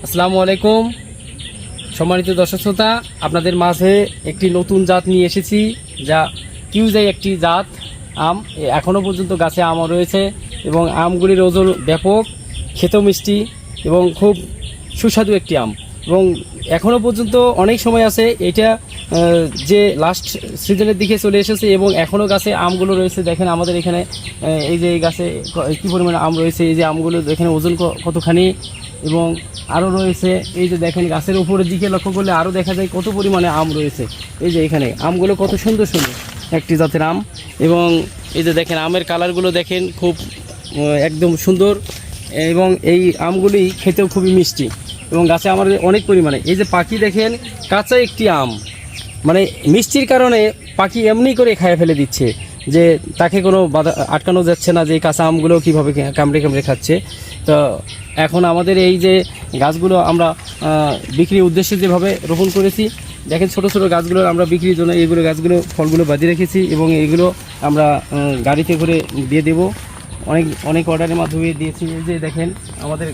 আসসালামু আলাইকুম সম্মানিত দর্শক শ্রোতা, আপনাদের মাঝে একটি নতুন জাত নিয়ে এসেছি, যা কিউজাই একটি জাত আম। এখনও পর্যন্ত গাছে আম রয়েছে এবং আমগুলির ওজন ব্যাপক, খেতেও মিষ্টি এবং খুব সুস্বাদু একটি আম। এবং এখনও পর্যন্ত অনেক সময় আছে, এটা যে লাস্ট সিজনের দিকে চলে এসেছে এবং এখনও গাছে আমগুলো রয়েছে। দেখেন আমাদের এখানে এই যে এই গাছে কী পরিমাণে আম রয়েছে, এই যে আমগুলো দেখেন ওজন কতখানি, এবং আরও রয়েছে এই যে দেখেন গাছের উপরের দিকে লক্ষ্য করলে আরও দেখা যায় কত পরিমাণে আম রয়েছে। এই যে এখানে আমগুলো কত সুন্দর সুন্দর একটি জাতের আম, এবং এই যে দেখেন আমের কালারগুলো দেখেন খুব একদম সুন্দর, এবং এই আমগুলি খেতেও খুবই মিষ্টি এবং গাছে আমার অনেক পরিমাণে। এই যে পাখি দেখেন কাঁচা একটি আম, মানে মিষ্টির কারণে পাখি এমনি করে খায় ফেলে দিচ্ছে, যে তাকে কোনো বাধা আটকানো যাচ্ছে না যে এই কাঁচা আমগুলো কীভাবে কামড়ে কামড়ে খাচ্ছে। তো এখন আমাদের এই যে গাছগুলো আমরা বিক্রির উদ্দেশ্যে যেভাবে রোপণ করেছি, দেখেন ছোট ছোট গাছগুলো আমরা বিক্রির জন্য এইগুলো গাছগুলো ফলগুলো বাঁধিয়ে রেখেছি এবং এইগুলো আমরা গাড়িতে করে দিয়ে দেব। অনেক অর্ডারের মাধ্যমে দিয়েছি। এই যে দেখেন আমাদের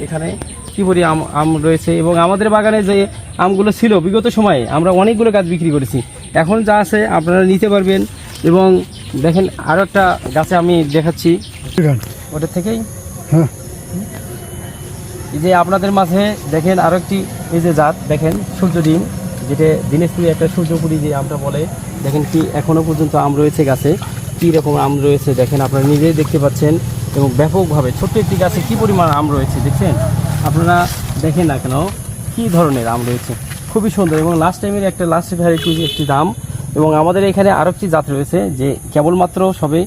এখানে কী পরি আম রয়েছে, এবং আমাদের বাগানে যে আমগুলো ছিল বিগত সময়ে আমরা অনেকগুলো গাছ বিক্রি করেছি। এখন যা আছে আপনারা নিতে পারবেন। এবং দেখেন আরও একটা গাছে আমি দেখাচ্ছি, ওটার থেকেই এই যে আপনাদের মাঝে দেখেন আরও একটি এই যে জাত দেখেন সূর্য ডিম, যেটা দিনাজপুরে একটা সূর্যপুরি যে আমটা বলে। দেখেন কি এখনও পর্যন্ত আম রয়েছে গাছে, কী রকম আম রয়েছে দেখেন, আপনারা নিজেই দেখতে পাচ্ছেন। এবং ব্যাপকভাবে ছোট্ট একটি গাছে কী পরিমাণ আম রয়েছে দেখছেন আপনারা, দেখেন না কেন কী ধরনের আম রয়েছে, খুবই সুন্দর। এবং লাস্ট ভ্যারাইটি একটি দাম। এবং আমাদের এখানে আরও একটি জাত রয়েছে যে কেবলমাত্র সবে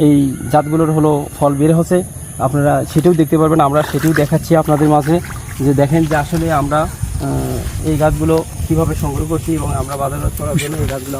এই জাতগুলোর হলো ফল বের হচ্ছে, আপনারা সেটাও দেখতে পারবেন। আমরা সেটাও দেখাচ্ছি আপনাদের মাঝে, যে দেখেন যে আসলে আমরা এই গাছগুলো কীভাবে সংগ্রহ করছি এবং আমরা বাজারজাত করার জন্য এই গাছগুলো